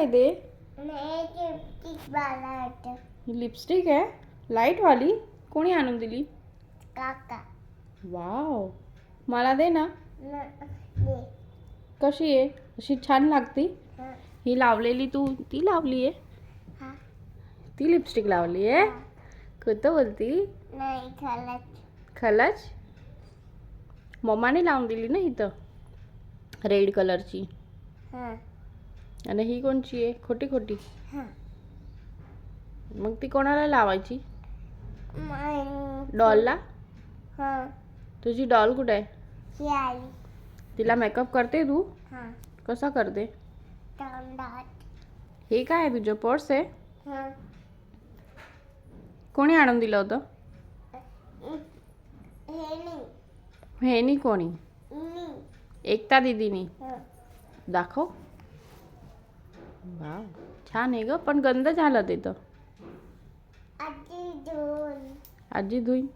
आहे ते? ही लिपस्टिक आहे लाईट वाली. कोणी आणून दिली? काका. वाव, मला दे ना. कशी आहे? अशी छान लागती. ही लावलेली तू ती लावली आहे? ती लिपस्टिक लावली आहे? खोटं बोलती? नाही, खलच. मम्माने लावून दिली ना इथं रेड कलरची. आणि ही कोणची आहे? खोटी खोटी. मग ती कोणाला लावायची? डॉलला. तुझी डॉल कुठे आहे? तिला मेकअप करते तू? कसा करते? हे काय आहे तुझं? पर्स आहे? कोणी आणून दिलं होतं? हे नाही कोणी? एकता दीदीनी. दाखव. वाव, छान आहे ग, पण गंद झालं ते तर. आजी धुईन.